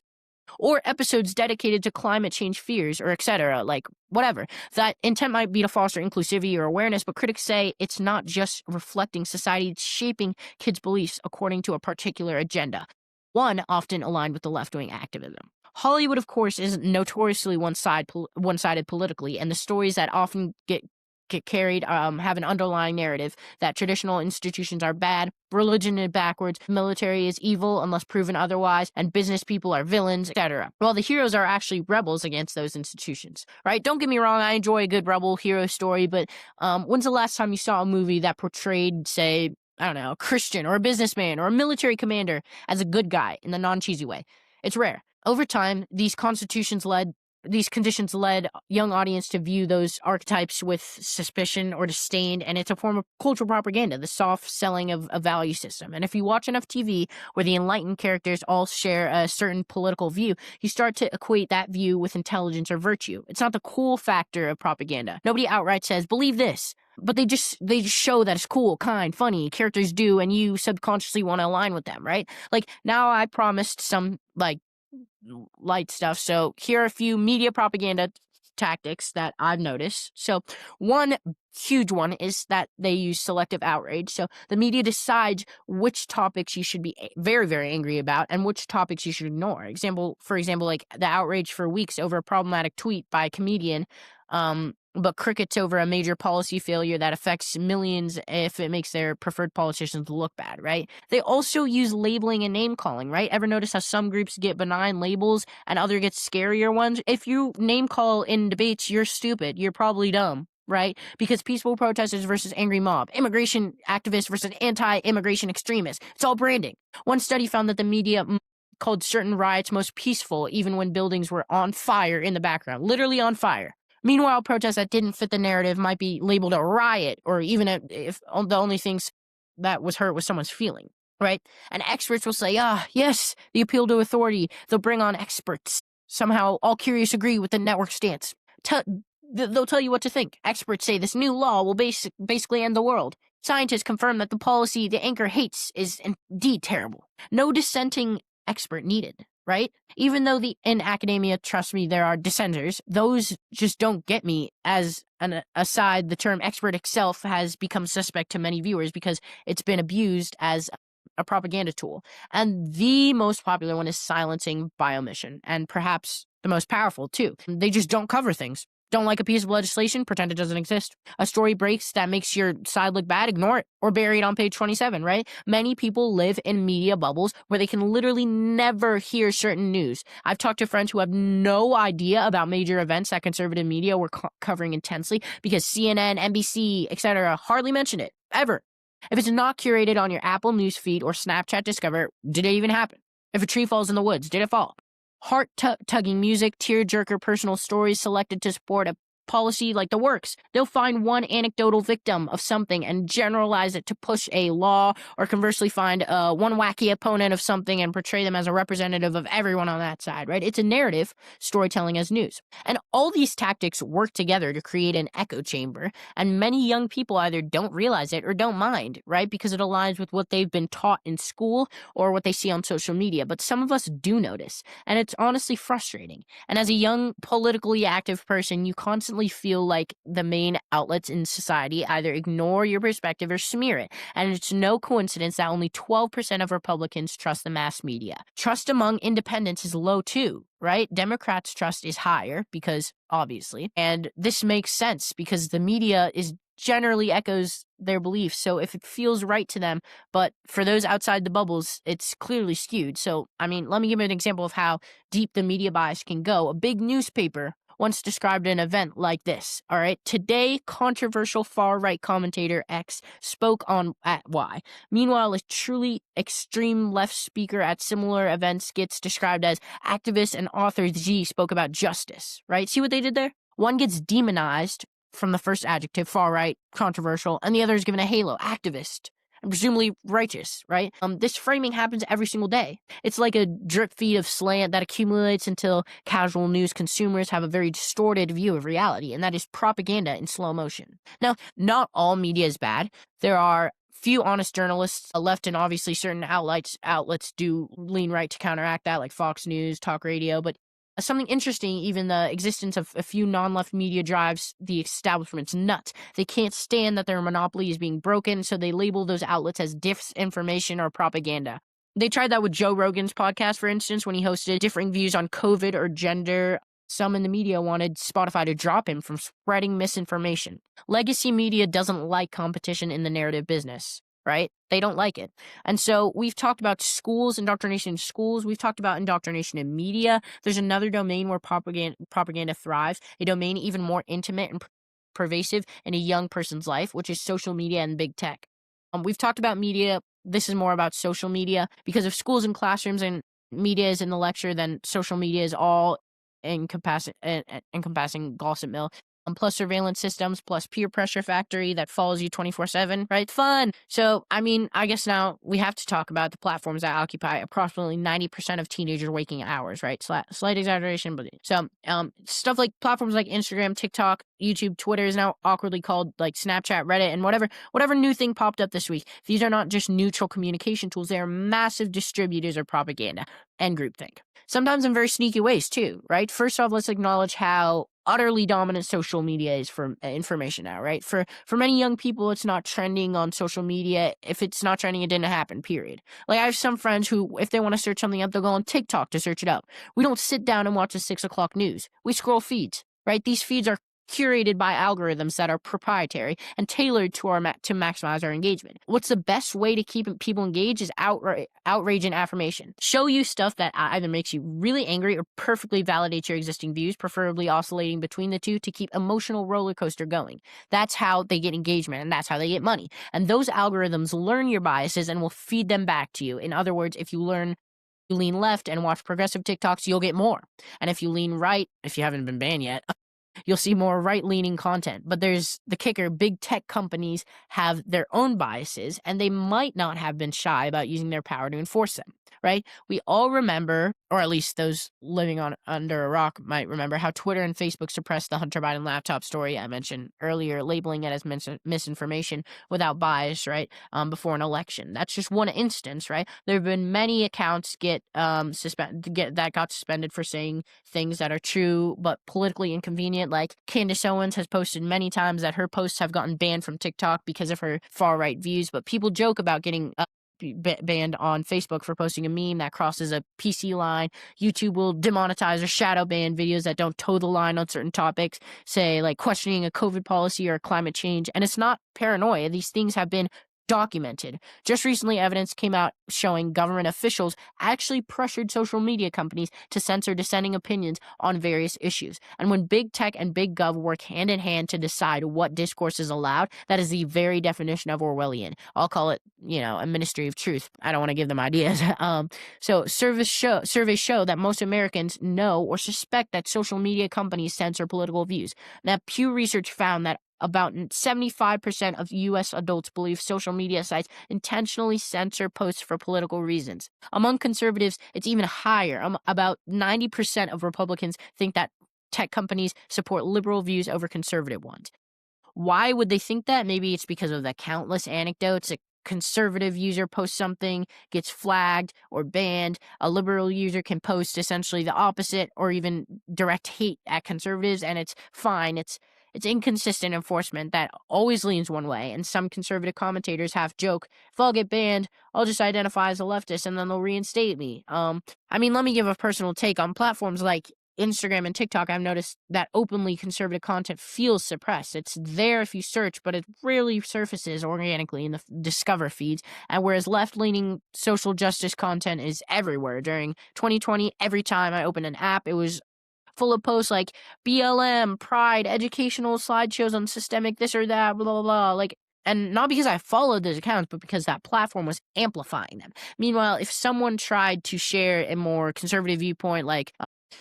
or episodes dedicated to climate change fears or etc. Like whatever. That intent might be to foster inclusivity or awareness, but critics say it's not just reflecting society, it's shaping kids' beliefs according to a particular agenda, one often aligned with the left-wing activism. Hollywood, of course, is notoriously one-sided politically, and the stories that often get carried have an underlying narrative that traditional institutions are bad, religion is backwards, military is evil unless proven otherwise, and business people are villains, etc. While the heroes are actually rebels against those institutions, right? Don't get me wrong, I enjoy a good rebel hero story, but when's the last time you saw a movie that portrayed, say, I don't know, a Christian or a businessman or a military commander as a good guy in the non-cheesy way? It's rare. Over time, these conditions led young audience to view those archetypes with suspicion or disdain, and it's a form of cultural propaganda, the soft selling of a value system. And if you watch enough TV where the enlightened characters all share a certain political view, you start to equate that view with intelligence or virtue. It's not the cool factor of propaganda. Nobody outright says, believe this. But they just show that it's cool, kind, funny, characters do, and you subconsciously want to align with them, right? Like, now I promised some, like, light stuff. So here are a few media propaganda tactics that I've noticed. So one huge one is that they use selective outrage. So the media decides which topics you should be very, very angry about and which topics you should ignore. For example, like the outrage for weeks over a problematic tweet by a comedian, but crickets over a major policy failure that affects millions if it makes their preferred politicians look bad, right? They also use labeling and name calling, right? Ever notice how some groups get benign labels and other get scarier ones? If you name call in debates, you're stupid. You're probably dumb, right? Because peaceful protesters versus angry mob, immigration activists versus anti-immigration extremists. It's all branding. One study found that the media called certain riots most peaceful even when buildings were on fire in the background, literally on fire. Meanwhile, protests that didn't fit the narrative might be labeled a riot, or even if the only things that was hurt was someone's feeling, right? And experts will say, yes, the appeal to authority, they'll bring on experts. Somehow, all curious agree with the network stance. They'll tell you what to think. Experts say this new law will basically end the world. Scientists confirm that the policy the anchor hates is indeed terrible. No dissenting expert needed, right? Even though in academia, trust me, there are dissenters, those just don't get me. As an aside, the term expert itself has become suspect to many viewers because it's been abused as a propaganda tool. And the most popular one is silencing by omission, and perhaps the most powerful too. They just don't cover things. Don't like a piece of legislation? Pretend it doesn't exist. A story breaks that makes your side look bad? Ignore it. Or bury it on page 27, right? Many people live in media bubbles where they can literally never hear certain news. I've talked to friends who have no idea about major events that conservative media were covering intensely because CNN, NBC, etc. hardly mention it, ever. If it's not curated on your Apple News feed or Snapchat Discover, did it even happen? If a tree falls in the woods, did it fall? Heart-tugging music, tear-jerker personal stories selected to support a policy like the works. They'll find one anecdotal victim of something and generalize it to push a law, or conversely find one wacky opponent of something and portray them as a representative of everyone on that side, right? It's a narrative, storytelling as news. And all these tactics work together to create an echo chamber, and many young people either don't realize it or don't mind, right? Because it aligns with what they've been taught in school or what they see on social media. But some of us do notice, and it's honestly frustrating. And as a young, politically active person, you constantly feel like the main outlets in society either ignore your perspective or smear it. And it's no coincidence that only 12% of Republicans trust the mass media. Trust among independents is low too, right? Democrats' trust is higher because, obviously, and this makes sense because the media generally echoes their beliefs. So if it feels right to them, but for those outside the bubbles, it's clearly skewed. So, let me give you an example of how deep the media bias can go. A big newspaper once described an event like this. All right. Today, controversial far-right commentator X spoke at Y. Meanwhile, a truly extreme left speaker at similar events gets described as activist, and author Z spoke about justice, right? See what they did there? One gets demonized from the first adjective, far-right, controversial, and the other is given a halo, activist, and presumably righteous, right? This framing happens every single day. It's like a drip feed of slant that accumulates until casual news consumers have a very distorted view of reality, and that is propaganda in slow motion. Now, not all media is bad. There are few honest journalists left, and obviously certain outlets do lean right to counteract that, like Fox News, talk radio. But something interesting, even the existence of a few non-left media drives the establishment's nuts. They can't stand that their monopoly is being broken, so they label those outlets as disinformation or propaganda. They tried that with Joe Rogan's podcast, for instance, when he hosted differing views on COVID or gender. Some in the media wanted Spotify to drop him from spreading misinformation. Legacy media doesn't like competition in the narrative business, right? They don't like it. And so we've talked about schools, indoctrination in schools. We've talked about indoctrination in media. There's another domain where propaganda thrives, a domain even more intimate and pervasive in a young person's life, which is social media and big tech. We've talked about media. This is more about social media, because if schools and classrooms and media is in the lecture, then social media is all encompassing gossip mill, plus surveillance systems, plus peer pressure factory that follows you 24/7, right? Fun. So, I mean, I guess now we have to talk about the platforms that occupy approximately 90% of teenagers' waking hours, right? Slight exaggeration, but so stuff like platforms like Instagram, TikTok, YouTube, Twitter is now awkwardly called like Snapchat, Reddit, and whatever new thing popped up this week. These are not just neutral communication tools; they are massive distributors of propaganda and groupthink. Sometimes in very sneaky ways too, right? First off, let's acknowledge how utterly dominant social media is for information now, right? For many young people, it's not trending on social media. If it's not trending, it didn't happen, period. Like, I have some friends who, if they want to search something up, they'll go on TikTok to search it up. We don't sit down and watch the 6 o'clock news. We scroll feeds, right? These feeds are curated by algorithms that are proprietary and tailored to to maximize our engagement. What's the best way to keep people engaged is outrage and affirmation. Show you stuff that either makes you really angry or perfectly validates your existing views, preferably oscillating between the two to keep emotional roller coaster going. That's how they get engagement, and that's how they get money. And those algorithms learn your biases and will feed them back to you. In other words, if you lean left and watch progressive TikToks, you'll get more. And if you lean right, if you haven't been banned yet, you'll see more right-leaning content. But there's the kicker: big tech companies have their own biases, and they might not have been shy about using their power to enforce them, right? We all remember, or at least those living under a rock might remember, how Twitter and Facebook suppressed the Hunter Biden laptop story I mentioned earlier, labeling it as misinformation without bias, right, before an election. That's just one instance, right? There have been many accounts that got suspended for saying things that are true but politically inconvenient. Like, Candace Owens has posted many times that her posts have gotten banned from TikTok because of her far-right views, but people joke about getting banned on Facebook for posting a meme that crosses a PC line. YouTube will demonetize or shadow ban videos that don't toe the line on certain topics, say like questioning a COVID policy or climate change. And it's not paranoia. These things have been documented. Just recently, evidence came out showing government officials actually pressured social media companies to censor dissenting opinions on various issues. And when big tech and big gov work hand in hand to decide what discourse is allowed, that is the very definition of Orwellian. I'll call it, a ministry of truth. I don't want to give them ideas. So surveys show that most Americans know or suspect that social media companies censor political views. Now, Pew Research found that about 75% of U.S. adults believe social media sites intentionally censor posts for political reasons. Among conservatives, it's even higher. About 90% of Republicans think that tech companies support liberal views over conservative ones. Why would they think that? Maybe it's because of the countless anecdotes. A conservative user posts something, gets flagged or banned. A liberal user can post essentially the opposite or even direct hate at conservatives, and it's fine. It's inconsistent enforcement that always leans one way, and some conservative commentators half joke, if I'll get banned, I'll just identify as a leftist and then they'll reinstate me. Let me give a personal take. On platforms like Instagram and TikTok, I've noticed that openly conservative content feels suppressed. It's there if you search, but it rarely surfaces organically in the Discover feeds. And whereas left-leaning social justice content is everywhere. During 2020, every time I opened an app, it was full of posts like BLM, Pride, educational slideshows on systemic this or that, blah, blah, blah. Like, and not because I followed those accounts, but because that platform was amplifying them. Meanwhile, if someone tried to share a more conservative viewpoint, like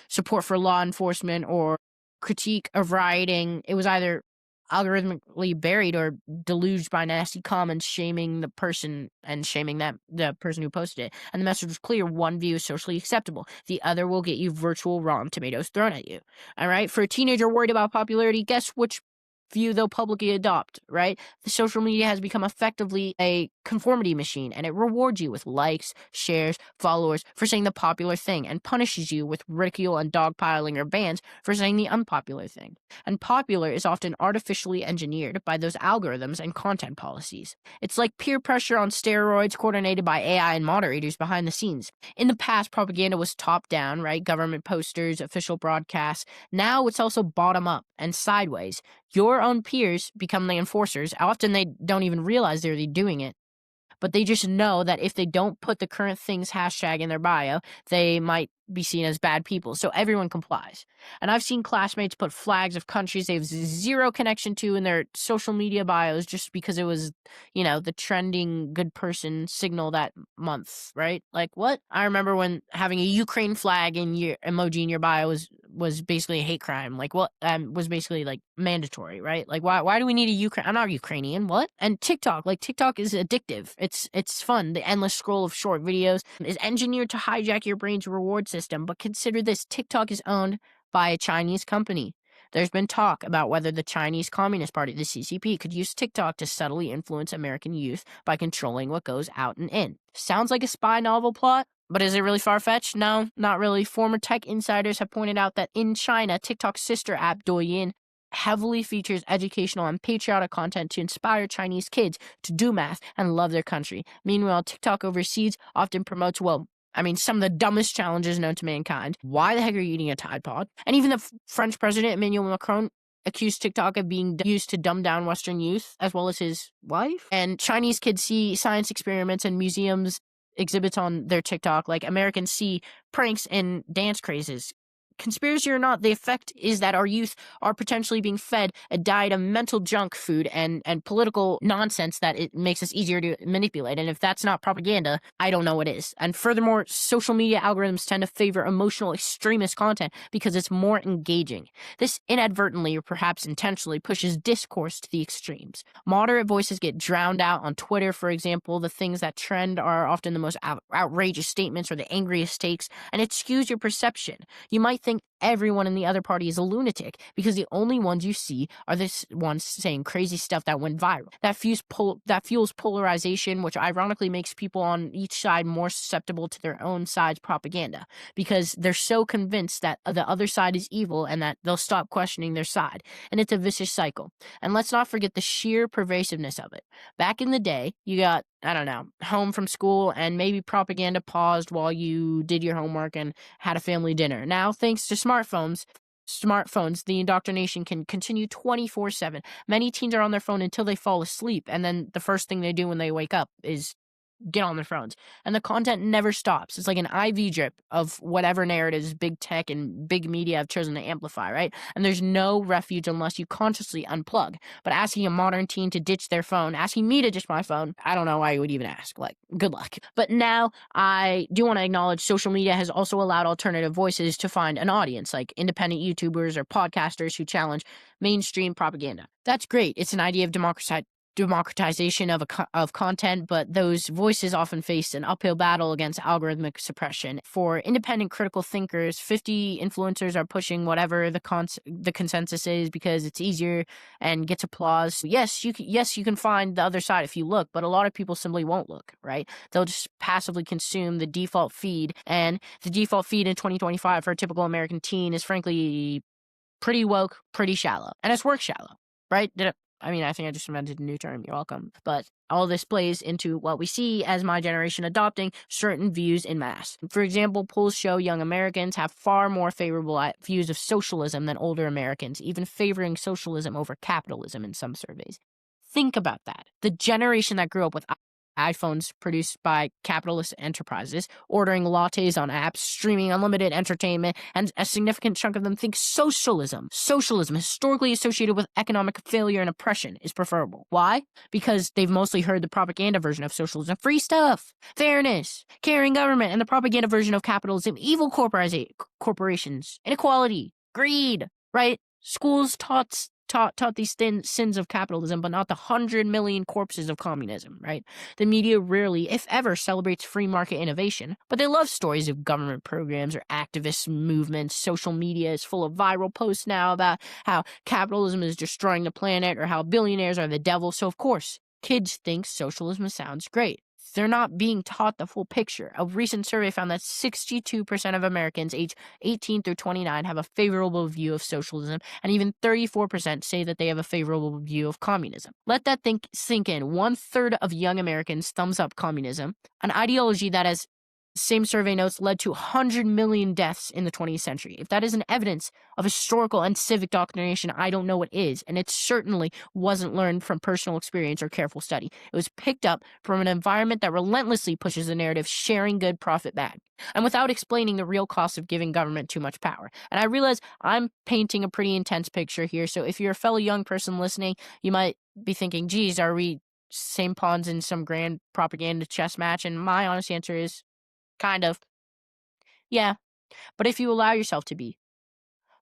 support for law enforcement or critique of rioting, it was either algorithmically buried or deluged by nasty comments shaming the person and shaming the person who posted it. And the message was clear: one view is socially acceptable, the other will get you virtual rotten tomatoes thrown at you. All right, for a teenager worried about popularity, guess which few they'll publicly adopt, right? The social media has become effectively a conformity machine, and it rewards you with likes, shares, followers for saying the popular thing, and punishes you with ridicule and dogpiling or bans for saying the unpopular thing. And popular is often artificially engineered by those algorithms and content policies. It's like peer pressure on steroids coordinated by AI and moderators behind the scenes. In the past, propaganda was top down, right? Government posters, official broadcasts. Now it's also bottom up and sideways. Your own peers become the enforcers. Often they don't even realize they're doing it, but they just know that if they don't put the current things hashtag in their bio, they might be seen as bad people. So everyone complies. And I've seen classmates put flags of countries they have zero connection to in their social media bios just because it was, the trending good person signal that month, right? Like, what? I remember when having a Ukraine flag in your emoji in your bio was basically a hate crime. Like, what was basically like mandatory, right? Like, why do we need a Ukraine? I'm not Ukrainian. What? And TikTok is addictive. It's fun. The endless scroll of short videos is engineered to hijack your brain's reward system. But consider this: TikTok is owned by a Chinese company. There's been talk about whether the Chinese Communist Party, the CCP, could use TikTok to subtly influence American youth by controlling what goes out and in. Sounds like a spy novel plot, but is it really far-fetched? No, not really. Former tech insiders have pointed out that in China, TikTok's sister app, Douyin, heavily features educational and patriotic content to inspire Chinese kids to do math and love their country. Meanwhile, TikTok overseas often promotes, some of the dumbest challenges known to mankind. Why the heck are you eating a Tide Pod? And even the French president, Emmanuel Macron, accused TikTok of being used to dumb down Western youth, as well as his wife. And Chinese kids see science experiments and museums exhibits on their TikTok, like Americans see pranks and dance crazes. Conspiracy or not, the effect is that our youth are potentially being fed a diet of mental junk food and political nonsense that it makes us easier to manipulate. And if that's not propaganda, I don't know what is. And furthermore, social media algorithms tend to favor emotional extremist content because it's more engaging. This inadvertently or perhaps intentionally pushes discourse to the extremes. Moderate voices get drowned out on Twitter, for example. The things that trend are often the most outrageous statements or the angriest takes, and it skews your perception. You might think everyone in the other party is a lunatic because the only ones you see are the ones saying crazy stuff that went viral. That fuels polarization, which ironically makes people on each side more susceptible to their own side's propaganda because they're so convinced that the other side is evil and that they'll stop questioning their side. And it's a vicious cycle. And let's not forget the sheer pervasiveness of it. Back in the day, you got, home from school and maybe propaganda paused while you did your homework and had a family dinner. Now, thanks to smartphones, the indoctrination can continue 24/7. Many teens are on their phone until they fall asleep, and then the first thing they do when they wake up is get on their phones. And the content never stops. It's like an IV drip of whatever narratives big tech and big media have chosen to amplify, right? And there's no refuge unless you consciously unplug. But asking a modern teen to ditch their phone, asking me to ditch my phone, I don't know why you would even ask. Like, good luck. But now I do want to acknowledge social media has also allowed alternative voices to find an audience, like independent YouTubers or podcasters who challenge mainstream propaganda. That's great. It's an idea of democratization of content, but those voices often face an uphill battle against algorithmic suppression. For independent critical thinkers, 50 influencers are pushing whatever the consensus is because it's easier and gets applause. Yes, you can find the other side if you look, but a lot of people simply won't look, right? They'll just passively consume the default feed, and the default feed in 2025 for a typical American teen is frankly pretty woke, pretty shallow, and it's work shallow, right? I think I just invented a new term. You're welcome. But all this plays into what we see as my generation adopting certain views in mass. For example, polls show young Americans have far more favorable views of socialism than older Americans, even favoring socialism over capitalism in some surveys. Think about that. The generation that grew up with iPhones produced by capitalist enterprises, ordering lattes on apps, streaming unlimited entertainment, and a significant chunk of them think socialism, historically associated with economic failure and oppression, is preferable. Why? Because they've mostly heard the propaganda version of socialism: free stuff, fairness, caring government, and the propaganda version of capitalism: evil corporations, inequality, greed, right? Schools taught taught these sins of capitalism, but not the 100 million corpses of communism, right? The media rarely, if ever, celebrates free market innovation, but they love stories of government programs or activist movements. Social media is full of viral posts now about how capitalism is destroying the planet or how billionaires are the devil. So, of course, kids think socialism sounds great. They're not being taught the full picture. A recent survey found that 62% of Americans aged 18 through 29 have a favorable view of socialism, and even 34% say that they have a favorable view of communism. Let that sink in. 1/3 of young Americans thumbs up communism, an ideology that has, same survey notes, led to 100 million deaths in the 20th century. If that isn't evidence of historical and civic indoctrination, I don't know what is, and it certainly wasn't learned from personal experience or careful study. It was picked up from an environment that relentlessly pushes the narrative sharing good, profit bad, and without explaining the real cost of giving government too much power. And I realize I'm painting a pretty intense picture here, so if you're a fellow young person listening, you might be thinking, geez, are we same pawns in some grand propaganda chess match? And my honest answer is, kind of. Yeah, but if you allow yourself to be.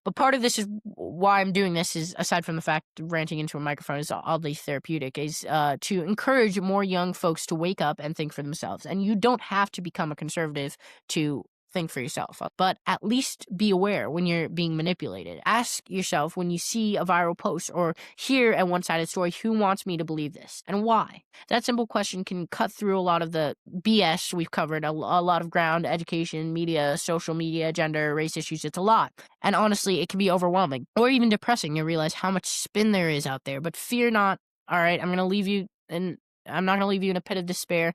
But part of this is why I'm doing this is, aside from the fact ranting into a microphone is oddly therapeutic, is to encourage more young folks to wake up and think for themselves. And you don't have to become a conservative to think for yourself, but at least be aware when you're being manipulated. Ask yourself when you see a viral post or hear a one-sided story, who wants me to believe this and why? That simple question can cut through a lot of the BS we've covered, a lot of ground: education, media, social media, gender, race issues. It's a lot. And honestly, it can be overwhelming or even depressing to realize how much spin there is out there. But fear not. All right, I'm not going to leave you in a pit of despair.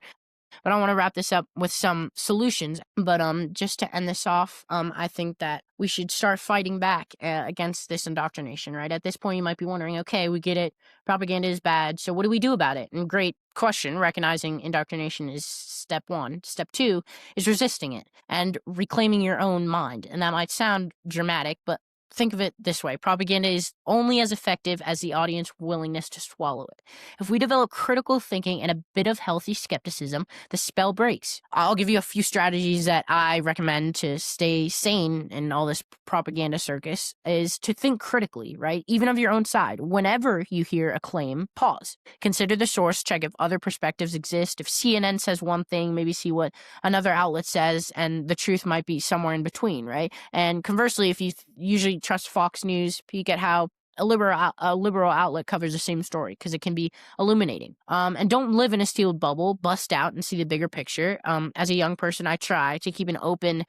But I want to wrap this up with some solutions. But just to end this off, I think that we should start fighting back against this indoctrination, right? At this point, you might be wondering, okay, we get it. Propaganda is bad. So what do we do about it? And great question. Recognizing indoctrination is step one. Step two is resisting it and reclaiming your own mind. And that might sound dramatic, but think of it this way. Propaganda is only as effective as the audience's willingness to swallow it. If we develop critical thinking and a bit of healthy skepticism, the spell breaks. I'll give you a few strategies that I recommend to stay sane in all this propaganda circus, is to think critically, right? Even of your own side. Whenever you hear a claim, pause. Consider the source, check if other perspectives exist. If CNN says one thing, maybe see what another outlet says, and the truth might be somewhere in between, right? And conversely, if you usually trust Fox News, peek at how a liberal outlet covers the same story, because it can be illuminating. And don't live in a steel bubble. Bust out and see the bigger picture. As a young person, I try to keep an open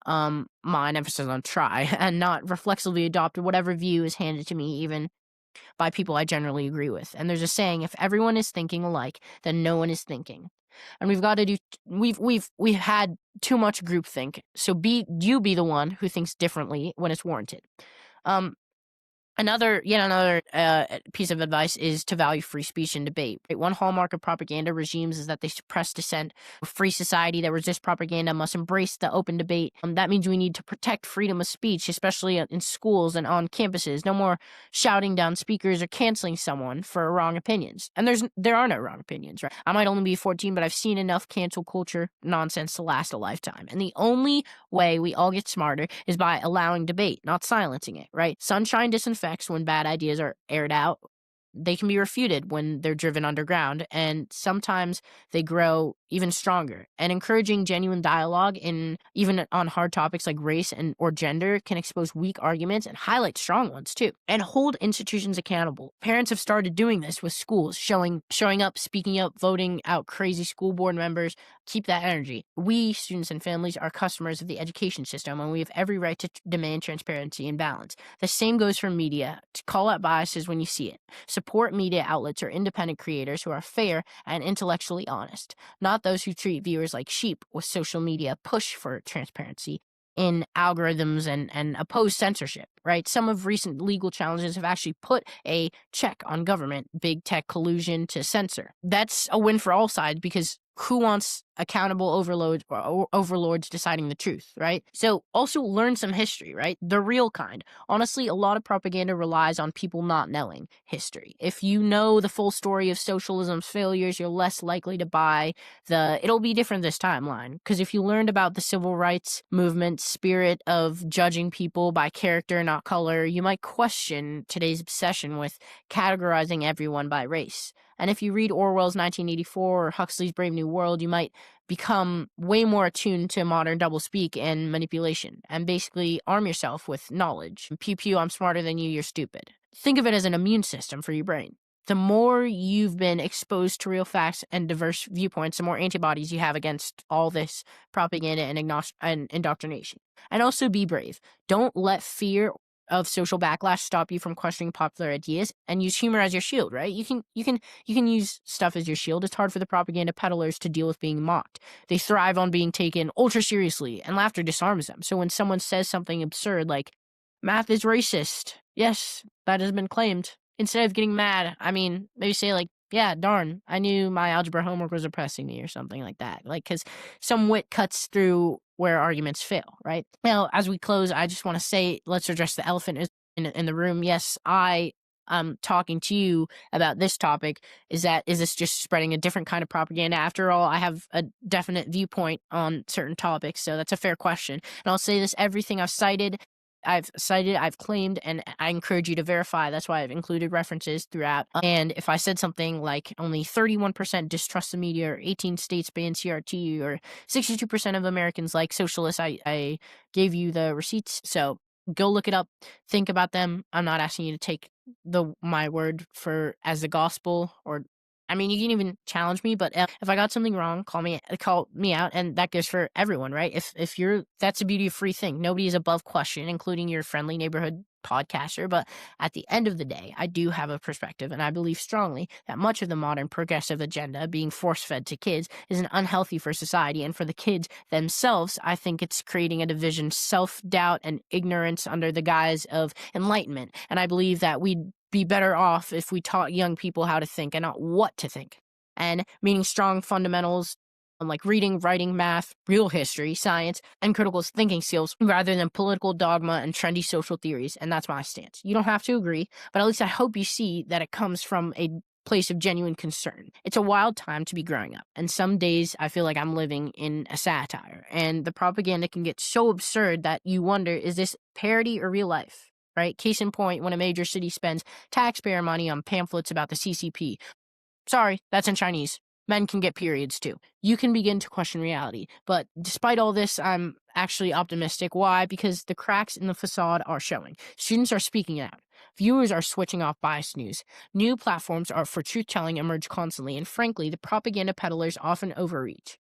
mind, emphasis on try, and not reflexively adopt whatever view is handed to me, even by people I generally agree with. And there's a saying: if everyone is thinking alike, then no one is thinking. And we've had too much groupthink. So be the one who thinks differently when it's warranted. Another piece of advice is to value free speech and debate. Right? One hallmark of propaganda regimes is that they suppress dissent. A free society that resists propaganda must embrace the open debate. That means we need to protect freedom of speech, especially in schools and on campuses. No more shouting down speakers or canceling someone for wrong opinions. And there are no wrong opinions, right? I might only be 14, but I've seen enough cancel culture nonsense to last a lifetime. And the only way we all get smarter is by allowing debate, not silencing it, right? Sunshine disinfects when bad ideas are aired out. They can be refuted when they're driven underground, and sometimes they grow even stronger. And encouraging genuine dialogue, even on hard topics like race or gender, can expose weak arguments and highlight strong ones too. And hold institutions accountable. Parents have started doing this with schools, showing up, speaking up, voting out crazy school board members. Keep that energy. We, students and families, are customers of the education system, and we have every right to demand transparency and balance. The same goes for media. To call out biases when you see it. Support media outlets or independent creators who are fair and intellectually honest, not those who treat viewers like sheep. With social media push for transparency in algorithms and oppose censorship, right? Some of recent legal challenges have actually put a check on government, big tech collusion to censor. That's a win for all sides, because who wants accountable overlords deciding the truth, right? So also learn some history, right? The real kind. Honestly, a lot of propaganda relies on people not knowing history. If you know the full story of socialism's failures, you're less likely to buy it'll be different this timeline. Because if you learned about the civil rights movement's spirit of judging people by character, not color, you might question today's obsession with categorizing everyone by race. And if you read Orwell's 1984 or Huxley's Brave New World, you might become way more attuned to modern doublespeak and manipulation, and basically arm yourself with knowledge. Pew pew, I'm smarter than you, you're stupid. Think of it as an immune system for your brain. The more you've been exposed to real facts and diverse viewpoints, the more antibodies you have against all this propaganda and indoctrination. And also be brave. Don't let fear of social backlash stop you from questioning popular ideas, and use humor as your shield, right? You can use stuff as your shield. It's hard for the propaganda peddlers to deal with being mocked. They thrive on being taken ultra seriously, and laughter disarms them. So when someone says something absurd like math is racist, yes, that has been claimed. Instead of getting mad, I mean, maybe say like, yeah, darn, I knew my algebra homework was oppressing me or something like that. Like, because some wit cuts through where arguments fail, right? Now, as we close, I just want to say, let's address the elephant in the room. Yes, I am talking to you about this topic. Is this just spreading a different kind of propaganda? After all, I have a definite viewpoint on certain topics, so that's a fair question. And I'll say this, everything I've claimed, and I encourage you to verify. That's why I've included references throughout. And if I said something like only 31% distrust the media, or 18 states ban CRT, or 62% of Americans like socialists, I gave you the receipts. So go look it up. Think about them. I'm not asking you to take my word for as the gospel, or I mean, you can even challenge me, but if I got something wrong, call me out, and that goes for everyone, right? If you're, that's the beauty of free thing. Nobody is above question, including your friendly neighborhood podcaster. But at the end of the day, I do have a perspective, and I believe strongly that much of the modern progressive agenda being force-fed to kids is unhealthy for society and for the kids themselves. I think it's creating a division, self-doubt, and ignorance under the guise of enlightenment. And I believe that we'd be better off if we taught young people how to think and not what to think. And meaning strong fundamentals like reading, writing, math, real history, science, and critical thinking skills rather than political dogma and trendy social theories. And that's my stance. You don't have to agree, but at least I hope you see that it comes from a place of genuine concern. It's a wild time to be growing up, and some days I feel like I'm living in a satire, and the propaganda can get so absurd that you wonder, is this parody or real life? Right? Case in point, when a major city spends taxpayer money on pamphlets about the CCP. Sorry, that's in Chinese. Men can get periods too. You can begin to question reality. But despite all this, I'm actually optimistic. Why? Because the cracks in the facade are showing. Students are speaking out. Viewers are switching off biased news. New platforms for truth-telling emerge constantly, and frankly, the propaganda peddlers often overreach.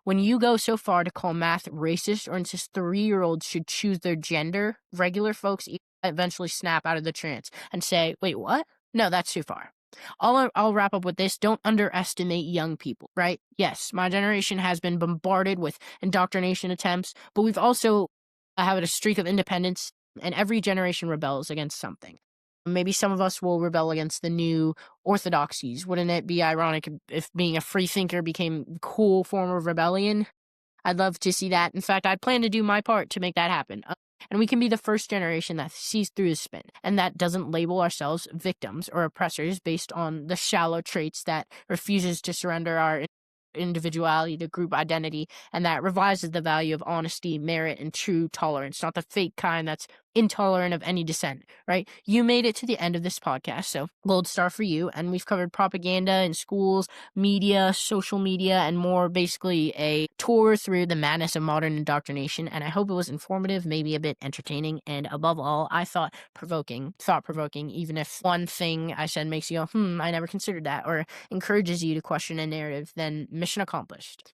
When you go so far to call math racist or insist 3-year-olds should choose their gender, regular folks eventually snap out of the trance and say, wait, what? No, that's too far. I'll wrap up with this. Don't underestimate young people, right? Yes, my generation has been bombarded with indoctrination attempts, but we've also had a streak of independence, and every generation rebels against something. Maybe some of us will rebel against the new orthodoxies. Wouldn't it be ironic if being a free thinker became a cool form of rebellion? I'd love to see that. In fact, I'd plan to do my part to make that happen. And we can be the first generation that sees through the spin and that doesn't label ourselves victims or oppressors based on the shallow traits, that refuses to surrender our individuality to group identity, and that revises the value of honesty, merit, and true tolerance, not the fake kind that's intolerant of any dissent, right? You made it to the end of this podcast, so gold star for you. And we've covered propaganda in schools, media, social media, and more, basically a tour through the madness of modern indoctrination. And I hope it was informative, maybe a bit entertaining, and above all, I thought provoking, even if one thing I said makes you go, I never considered that, or encourages you to question a narrative, then mission accomplished.